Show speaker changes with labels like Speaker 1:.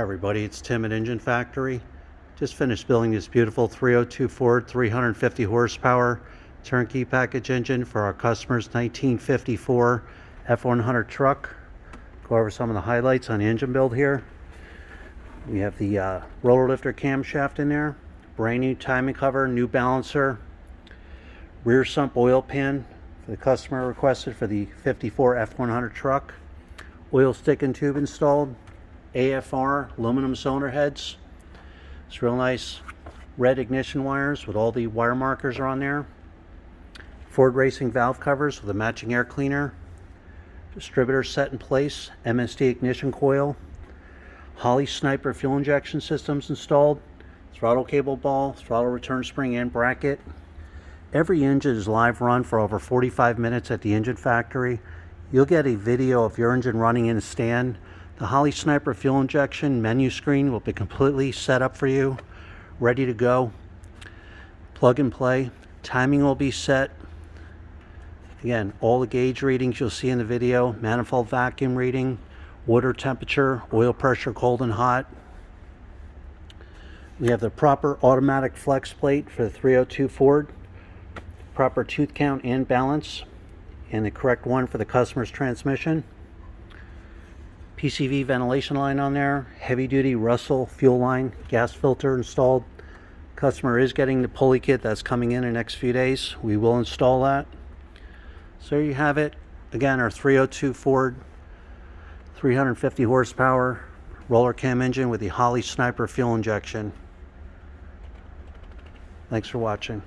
Speaker 1: Hi everybody, it's Tim at Engine Factory. Just finished building this beautiful 302 Ford 350 horsepower turnkey package engine for our customer's 1954 F100 truck. Go over some of the highlights on the engine build here. We have the roller lifter camshaft in there, brand new timing cover, new balancer, rear sump oil pan for the customer requested for the 54 F100 truck, oil stick and tube installed, AFR aluminum cylinder heads. It's real nice red ignition wires with all the wire markers are on there. Ford Racing valve covers with a matching air cleaner. Distributor set in place. MSD ignition coil. Holley sniper fuel injection systems installed. Throttle cable ball, throttle return spring and bracket. Every engine is live run for over 45 minutes at the engine factory. You'll get a video of your engine running in a stand. The Holley Sniper fuel injection menu screen will be completely set up for you, ready to go. Plug and play. Timing will be set. Again, all the gauge readings you'll see in the video, manifold vacuum reading, water temperature, oil pressure cold and hot. We have the proper automatic flex plate for the 302 Ford, proper tooth count and balance, and the correct one for the customer's transmission. PCV ventilation line on there, heavy duty Russell fuel line, gas filter installed. Customer is getting the pulley kit that's coming in the next few days. We will install that. So there you have it. Again, our 302 Ford 350 horsepower roller cam engine with the Holley Sniper fuel injection. Thanks for watching.